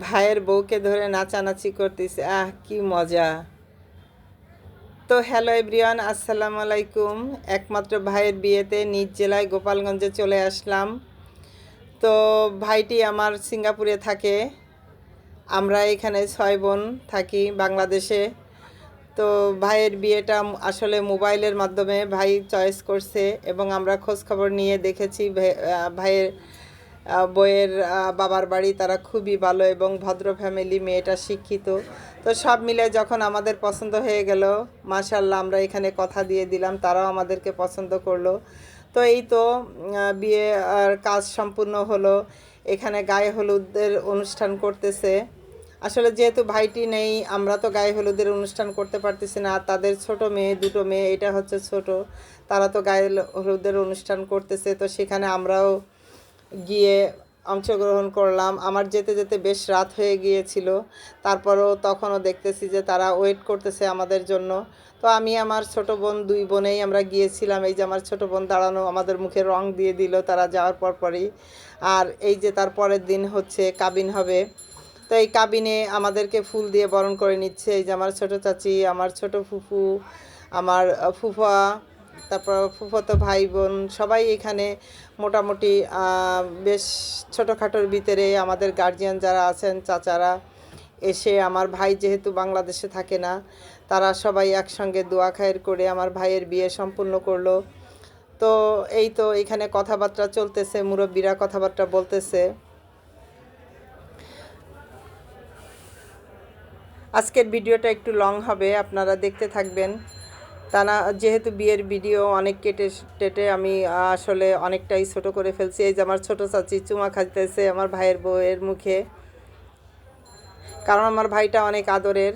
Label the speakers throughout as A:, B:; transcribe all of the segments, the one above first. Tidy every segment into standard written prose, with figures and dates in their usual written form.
A: ভাইয়ের বউকে ধরে নাচানাচি করতেছে, আহ কি মজা। তো হ্যালো এভরিওয়ান, আসসালামু আলাইকুম। একমাত্র ভাইয়ের বিয়েতে নিজ জেলায় গোপালগঞ্জে চলে আসলাম। তো ভাইটি আমার সিঙ্গাপুরে থাকে, আমরা এখানে 6 বোন থাকি বাংলাদেশে। তো ভাইয়ের বিয়েটা আসলে মোবাইলের মাধ্যমে ভাই চয়েস করছে এবং আমরা খোঁজ খবর নিয়ে দেখেছি ভাইয়ের বইয়ের বাবার বাড়ি তারা খুবই ভালো এবং ভদ্র ফ্যামিলি, মেয়েটা শিক্ষিত। তো সব মিলে যখন আমাদের পছন্দ হয়ে গেল, মাশাল্লাহ আমরা এখানে কথা দিয়ে দিলাম, তারাও আমাদেরকে পছন্দ করলো। তো এই তো বিয়ে আর কাজ সম্পূর্ণ হলো। এখানে গায়ে হলুদের অনুষ্ঠান করতেছে। আসলে যেহেতু ভাইটি নেই, আমরা তো গায়ে হলুদের অনুষ্ঠান করতে পারতেছি না। তাদের ছোট মেয়ে, দুটো মেয়ে, এটা হচ্ছে ছোট, তারা তো গায়ে হলুদের অনুষ্ঠান করতেছে। তো সেখানে আমরাও গিয়ে অংশগ্রহণ করলাম। আমার যেতে যেতে বেশ রাত হয়ে গিয়েছিল, তারপরও তখনও দেখতেছি যে তারা ওয়েট করতেছে আমাদের জন্য। তো আমি আমার ছোট বোন, 2 বোনেই আমরা গিয়েছিলাম। এই যে আমার ছোট বোন দাঁড়ানো, আমাদের মুখে রং দিয়ে দিল তারা যাওয়ার পরই। আর এই যে তার পরের দিন হচ্ছে কাবিন হবে। তো এই কাবিনে আমাদেরকে ফুল দিয়ে বরণ করে নিচ্ছে। এই যে আমার ছোট চাচি, আমার ছোট ফুফু, আমার ফুফা, তারপর ফুফাতো ভাই বোন সবাই এখানে মোটামুটি বেশ ছোটোখাটোর ভিতরে আমাদের গার্জিয়ান যারা আছেন, চাচারা এসে আমার ভাই যেহেতু বাংলাদেশে থাকে না, তারা সবাই একসঙ্গে দোয়া খায়ের করে আমার ভাইয়ের বিয়ে সম্পূর্ণ করলো। তো এই তো এখানে কথাবার্তা চলতেছে, মুরব্বীরা কথাবার্তা বলতেছে। আজকের ভিডিওটা একটু লং হবে, আপনারা দেখতে থাকবেন। তা না, যেহেতু বিয়ের ভিডিও অনেক কেটে টেটে আমি আসলে অনেকটাই ছোট করে ফেলছি। এই যে আমার ছোট চাচি চুমা খাইতেছে আমার ভাইয়ের বউয়ের মুখে, কারণ আমার ভাইটা অনেক আদরের।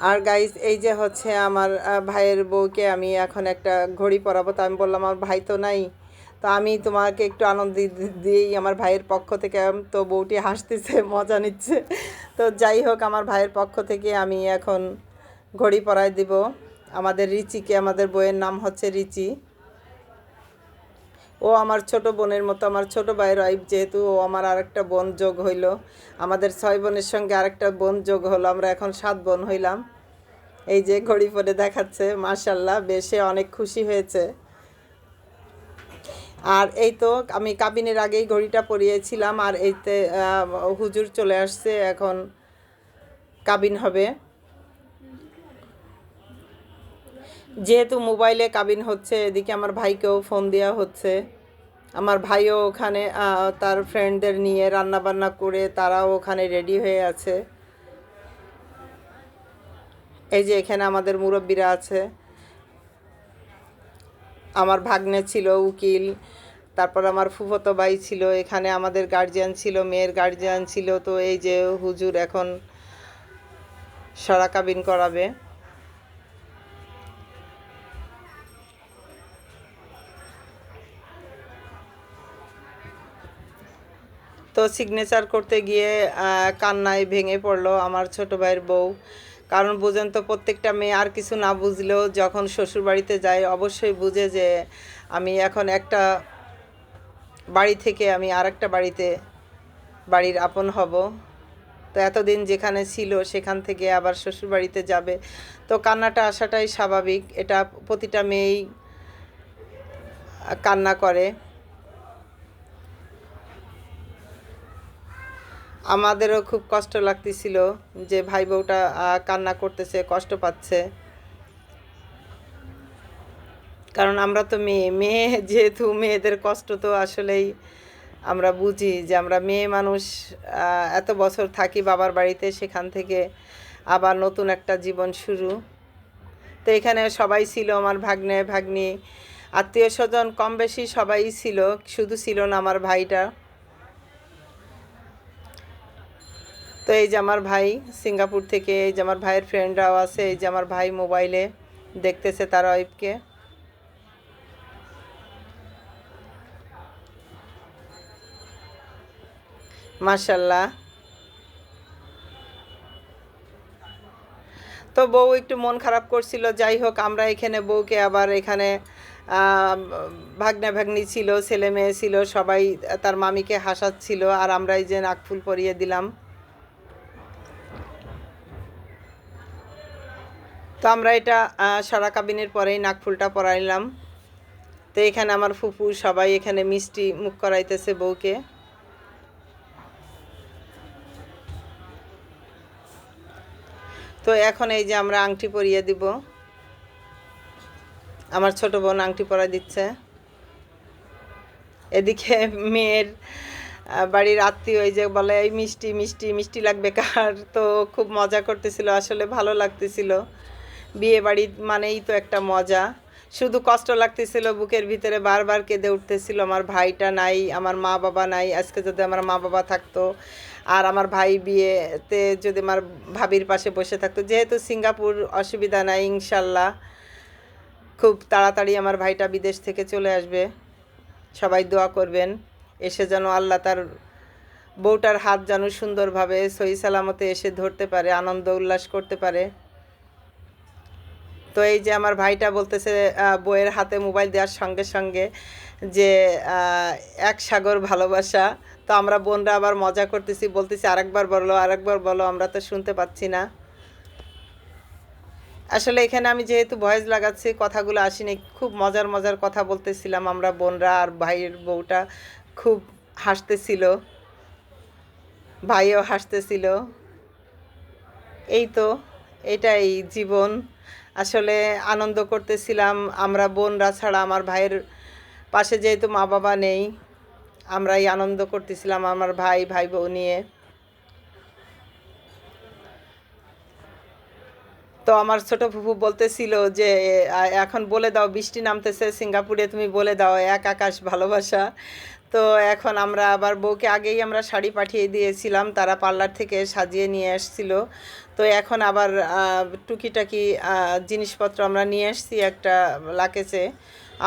A: আর গাইস, এই যে হচ্ছে আমার ভাইয়ের বউকে আমি এখন একটা ঘড়ি পরাবো। তো আমি বললাম আমার ভাই তো নাই, তো আমি তোমাকে একটু আনন্দ দিয়েই আমার ভাইয়ের পক্ষ থেকে। তো বউটি হাসতেছে, মজা নিচ্ছে। তো যাই হোক, আমার ভাইয়ের পক্ষ থেকে আমি এখন ঘড়ি পরায় দিব আমাদের রিচিকে। আমাদের বউয়ের নাম হচ্ছে রিচি। ও আমার ছোট বোনের মতো, আমার ছোট ভাইয়ের ওয়াইফ, যেহেতু ও আমার আরেকটা বোন যোগ হইল। আমাদের 6 বোনের সঙ্গে আরেকটা বোন যোগ হলো, আমরা এখন 7 বোন হইলাম। এই যে ঘড়ি পরে দেখাচ্ছে, মাশাল্লাহ বেশে অনেক খুশি হয়েছে। আর এই তো আমি কাবিনের আগেই ঘড়িটা পরিয়েছিলাম। আর এইতে হুজুর চলে আসছে, এখন কাবিন হবে। যেহেতু মোবাইলে কাবিন হচ্ছে, এদিকে আমার ভাইকেও ফোন দেওয়া হচ্ছে। আমার ভাইও ওখানে তার ফ্রেন্ডদের নিয়ে রান্না বান্না করে তারাও ওখানে রেডি হয়ে আছে। এই যে এখানে আমাদের মুরব্বীরা আছে, আমার ভাগ্নে ছিল উকিল, তারপর আমার ফুফতো ভাই ছিল, এখানে আমাদের গার্জিয়ান ছিল, মেয়ের গার্জিয়ান ছিল। তো এই যে হুজুর এখন সরা কাবিন করাবে। তো সিগনেচার করতে গিয়ে কান্নায় ভেঙে পড়লো আমার ছোট ভাইয়ের বউ। কারণ বুঝেন তো, প্রত্যেকটা মেয়ে আর কিছু না বুঝলেও যখন শ্বশুর বাড়িতে যায় অবশ্যই বুঝে যে আমি এখন একটা বাড়ি থেকে আমি আর একটা বাড়ির আপন হব। তো এতদিন যেখানে ছিল সেখান থেকে আবার শ্বশুর বাড়িতে যাবে, তো কান্নাটা আসাটাই স্বাভাবিক। এটা প্রতিটা মেয়েই কান্না করে। আমাদেরও খুব কষ্ট লাগতেছিল যে ভাই বউটা কান্না করতেছে, কষ্ট পাচ্ছে। কারণ আমরা তো মেয়ে মেয়ে, যেহেতু মেয়েদের কষ্ট তো আসলেই আমরা বুঝি, যে আমরা মেয়ে মানুষ এত বছর থাকি বাবার বাড়িতে, সেখান থেকে আবার নতুন একটা জীবন শুরু। তো এখানে সবাই ছিল, আমার ভাগ্নে ভাগ্নি, আত্মীয় স্বজন কম বেশি সবাই ছিল, শুধু ছিল না আমার ভাইটা। তো এই যে আমার ভাই সিঙ্গাপুর থেকে, এই যে আমার ভাইয়ের ফ্রেন্ডরাও আছে, এই যে আমার ভাই মোবাইলে দেখতেছে তার ওয়াইফকে। মাশাল্লাহ। তো বউ একটু মন খারাপ করছিল। যাই হোক, আমরা এখানে বউকে আবার এখানে ভাগ্না ভাগ্নি ছিল, ছেলে মেয়ে ছিল, সবাই তার মামিকে হাসাচ্ছিল, আর আমরা এই যে নাকফুল পরিয়ে দিলাম। তো আমরা এটা সারা কাবিনের পরেই নাকফুলটা পরাইলাম। তো এখানে আমার ফুপু সবাই এখানে মিষ্টি মুখ করাইতেছে বউকে। তো এখন এই যে আমরা আংটি পরিয়ে দিব, আমার ছোট বোন আংটি পরাই দিচ্ছে। এদিকে মেয়ের বাড়ির আত্মীয় ওই যে বলে এই মিষ্টি মিষ্টি মিষ্টি লাগবে কার, তো খুব মজা করতেছিল, আসলে ভালো লাগতেছিল। বিয়ে বাড়ি মানেই তো একটা মজা। শুধু কষ্ট লাগতেছিল বুকের ভিতরে, বারবার কেঁদে উঠতেছিল আমার ভাইটা নাই, আমার মা বাবা নাই। আজকে যদি আমার মা বাবা থাকতো আর আমার ভাই বিয়েতে যদি আমার ভাবির পাশে বসে থাকতো, যেহেতু সিঙ্গাপুর অসুবিধা নাই, ইনশাল্লাহ খুব তাড়াতাড়ি আমার ভাইটা বিদেশ থেকে চলে আসবে। সবাই দোয়া করবেন, এসে যেন আল্লাহ তার বউটার হাত যেন সুন্দরভাবে সহি সালামতে এসে ধরতে পারে, আনন্দ উল্লাস করতে পারে। তো এই যে আমার ভাইটা বলতেছে বউয়ের হাতে মোবাইল দেওয়ার সঙ্গে সঙ্গে যে এক সাগর ভালোবাসা। তো আমরা বোনরা আবার মজা করতেছি, বলতেছি আরেকবার বলো আরেকবার বলো, আমরা তো শুনতে পাচ্ছি না। আসলে এখানে আমি যেহেতু ভয়েস লাগাচ্ছি, কথাগুলো আসেনি, খুব মজার মজার কথা বলতেছিলাম আমরা বোনরা, আর ভাইয়ের বউটা খুব হাসতেছিল, ভাইও হাসতেছিল। এই তো, এটাই জীবন। আসলে আনন্দ করতেছিলাম আমরা বোনরা ছাড়া, আমার ভাইয়ের পাশে যেহেতু মা বাবা নেই, আমরাই আনন্দ করতেছিলাম আমার ভাই ভাই বউ নিয়ে। তো আমার ছোট ফুফু বলতেছিল যে এখন বলে দাও, বৃষ্টি নামতেছে সিঙ্গাপুরে, তুমি বলে দাও এক আকাশ ভালোবাসা। তো এখন আমরা আবার বউকে আগেই আমরা শাড়ি পাঠিয়ে দিয়েছিলাম, তারা পার্লার থেকে সাজিয়ে নিয়ে আসছিল। তো এখন আবার টুকিটাকি জিনিসপত্র আমরা নিয়ে আসছি একটা লাকেজে।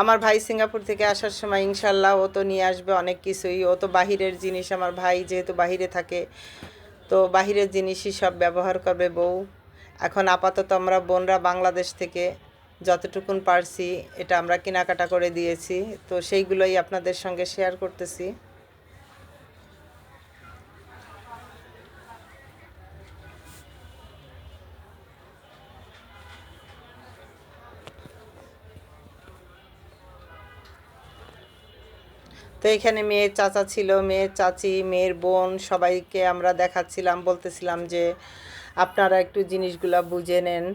A: আমার ভাই সিঙ্গাপুর থেকে আসার সময় ইনশাল্লাহ ও তো নিয়ে আসবে অনেক কিছুই, ও তো বাহিরের জিনিস, আমার ভাই যেহেতু বাহিরে থাকে তো বাহিরের জিনিসই সব ব্যবহার করবে বউ। এখন আপাতত আমরা বোনরা বাংলাদেশ থেকে যতটুকুন পারছি এটা আমরা কেনাকাটা করে দিয়েছি, তো সেইগুলোই আপনাদের সঙ্গে শেয়ার করতেছি। তো এখানে মেয়ের চাচা ছিল, মেয়ের চাচি, মেয়ের বোন, সবাইকে আমরা দেখাচ্ছিলাম, বলতেছিলাম যে আপনারা একটু জিনিসগুলা বুঝে নেন।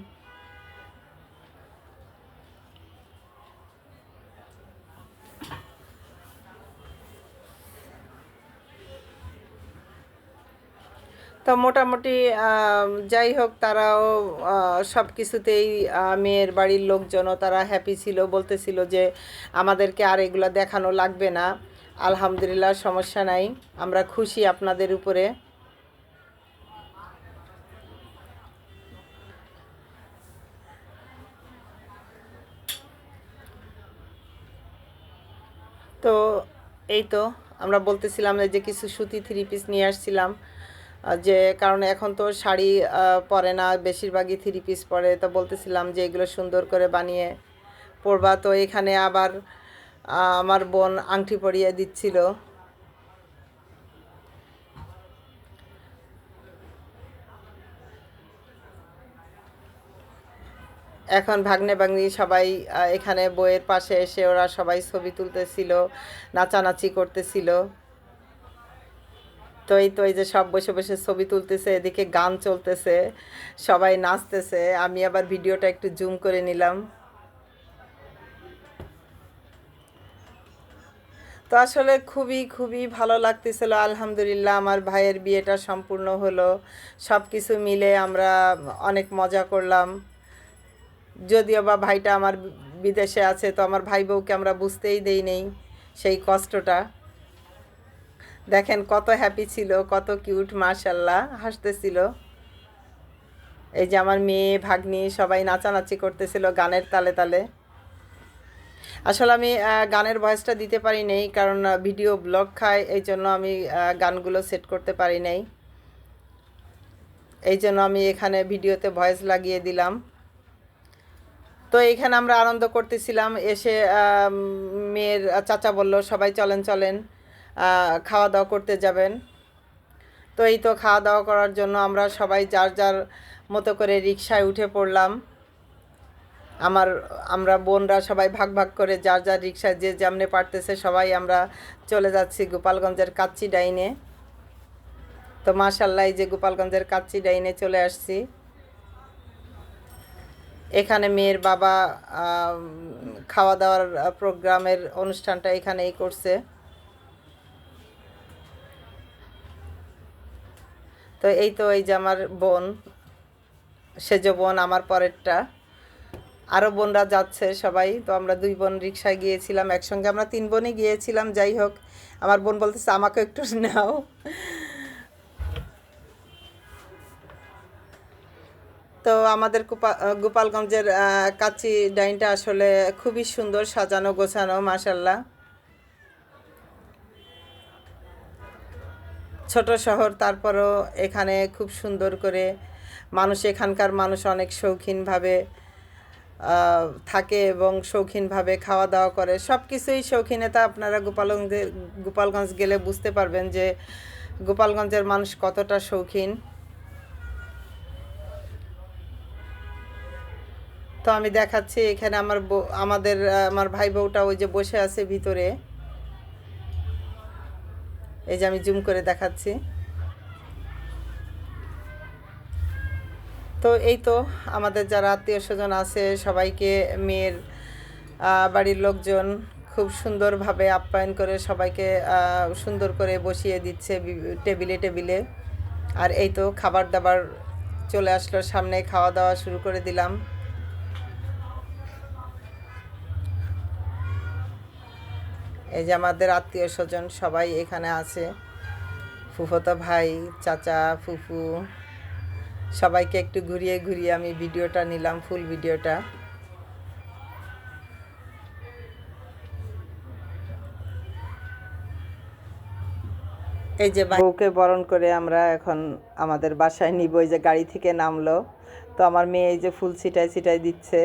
A: তো মোটামুটি যাই হোক, তারাও সব কিছুতেই মেয়ের বাড়ির লোকজনও তারা হ্যাপি ছিল, বলতেছিল যে আমাদেরকে আর এগুলো দেখানো লাগবে না, আলহামদুলিল্লাহ সমস্যা নাই, আমরা খুশি আপনাদের উপরে। তো এই তো আমরা বলতেছিলাম যে কিছু সুতি থ্রি পিস নিয়ে আসছিলাম, যে কারণ এখন তো শাড়ি পরে না, বেশিরভাগই থ্রি পিস পরে। তো বলতেছিলাম যে এগুলো সুন্দর করে বানিয়ে পরবা। তো এখানে আবার আমার বোন আংটি পরিয়ে দিচ্ছিল। এখন ভাগ্নে ভাগ্নি সবাই এখানে বইয়ের পাশে এসে ওরা সবাই ছবি তুলতেছিল, নাচানাচি করতেছিল। তো এই তো, এই যে সব বসে বসে ছবি তুলতেছে, এদিকে গান চলতেছে, সবাই নাচতেছে। আমি আবার ভিডিওটা একটু জুম করে নিলাম। তো আসলে খুবই খুবই ভালো লাগতেছিল, আলহামদুলিল্লাহ আমার ভাইয়ের বিয়েটা সম্পূর্ণ হলো। সব কিছু মিলে আমরা অনেক মজা করলাম। যদিও বা ভাইটা আমার বিদেশে আছে, তো আমার ভাই বউকে আমরা বুঝতেই দেই নেই সেই কষ্টটা। দেখেন কত হ্যাপি ছিল, কত কিউট, মাশাল্লাহ হাসতেছিল। এই যে আমার মেয়ে ভাগ্নি সবাই নাচানাচি করতেছিল গানের তালে তালে। আসলে আমি গানের ভয়েসটা দিতে পারি নাই, কারণ ভিডিও ব্লগ খায়, এই জন্য আমি গানগুলো সেট করতে পারি নাই, এই জন্য আমি এখানে ভিডিওতে ভয়েস লাগিয়ে দিলাম। তো এইখানে আমরা আনন্দ করতেছিলাম। এসে মেয়ের চাচা বলল সবাই চলেন চলেন খাওয়া দাওয়া করতে যাবেন। তো এই তো খাওয়া দাওয়া করার জন্য আমরা সবাই যার যার মতো করে রিকশায় উঠে পড়লাম। আমরা বোনরা সবাই ভাগ ভাগ করে যার যার রিকশায় যে যেমনে পারতেছে সবাই আমরা চলে যাচ্ছি গোপালগঞ্জের কাচ্চি ডাইনে। তো মাশাআল্লাহ এই যে গোপালগঞ্জের কাচ্চি ডাইনে চলে আসছি। এখানে মেয়ের বাবা খাওয়া দাওয়ার প্রোগ্রামের অনুষ্ঠানটা এখানেই করছে। তো এই তো এই যে আমার বোন, সেজ বোন আমার পরেরটা, আরও বোনরা যাচ্ছে সবাই। তো আমরা 2 বোন রিকশায় গিয়েছিলাম একসঙ্গে, আমরা 3 বোনই গিয়েছিলাম। যাই হোক, আমার বোন বলতেছে আমাকে একটু নাও। তো আমাদের গোপালগঞ্জের কাচ্চি ডাইনটা আসলে খুবই সুন্দর, সাজানো গোছানো মাশাল্লাহ। ছোট শহর, তারপরও এখানে খুব সুন্দর করে মানুষ, এখানকার মানুষ অনেক শৌখিনভাবে থাকে এবং শৌখিনভাবে খাওয়া দাওয়া করে। সব কিছুই শৌখিনতা। আপনারা গোপালগঞ্জ গেলে বুঝতে পারবেন যে গোপালগঞ্জের মানুষ কতটা শৌখিন। তো আমি দেখাচ্ছি এখানে আমার ভাই বউটা ওই যে বসে আছে ভিতরে, এই যে আমি জুম করে দেখাচ্ছি। তো এই তো আমাদের যারা আত্মীয় স্বজন আছে সবাইকে মেয়ের বাড়ির লোকজন খুব সুন্দরভাবে আপ্যায়ন করে সবাইকে সুন্দর করে বসিয়ে দিচ্ছে টেবিলে টেবিলে। আর এই তো খাবার দাবার চলে আসলো সামনে, খাওয়া দাওয়া শুরু করে দিলাম। এই যে আমাদের আত্মীয় স্বজন সবাই এখানে আছে, ফুফতো ভাই, চাচা, ফুফু, সবাইকে একটু ঘুরিয়ে ঘুরিয়ে আমি ভিডিওটা নিলাম, ফুল ভিডিওটা। এই যে বউকে বরণ করে আমরা এখন আমাদের বাসায় নিব। এই যে গাড়ি থেকে নামলো, তো আমার মেয়ে এই যে ফুল ছিটাই ছিটাই দিচ্ছে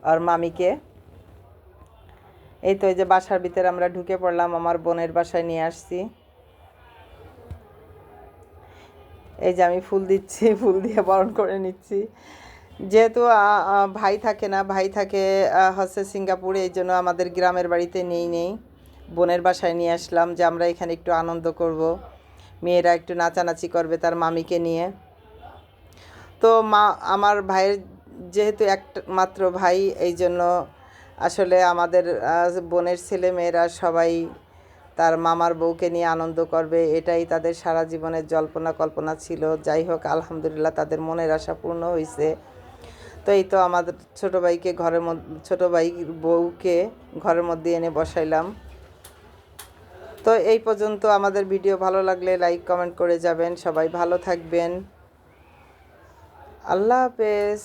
A: আর মামিকে। এই তো এই যে বাসার ভিতরে আমরা ঢুকে পড়লাম, আমার বোনের বাসায় নিয়ে আসছি। এই যে আমি ফুল দিচ্ছি, ফুল দিয়ে বরণ করে নিচ্ছি। যেহেতু ভাই থাকে না, ভাই থাকে হচ্ছে সিঙ্গাপুরে, এই জন্য আমাদের গ্রামের বাড়িতে নেই, বোনের বাসায় নিয়ে আসলাম যে আমরা এখানে একটু আনন্দ করব, মেয়েরা একটু নাচানাচি করবে তার মামিকে নিয়ে। তো আমার ভাইয়ের যেহেতু একমাত্র ভাই, এই জন্য আসলে আমাদের বোনের ছেলে মেয়েরা সবাই তার মামার বউকে নিয়ে আনন্দ করবে, এটাই তাদের সারা জীবনের জল্পনা কল্পনা ছিল। যাই হোক, আলহামদুলিল্লাহ তাদের মনের আশা পূর্ণ হয়েছে। তো এই তো আমাদের ছোটো ভাইয়ের বউকে ঘরের মধ্যে এনে বসাইলাম। তো এই পর্যন্ত। আমাদের ভিডিও ভালো লাগলে লাইক কমেন্ট করে যাবেন। সবাই ভালো থাকবেন। আল্লাহ হাফেজ।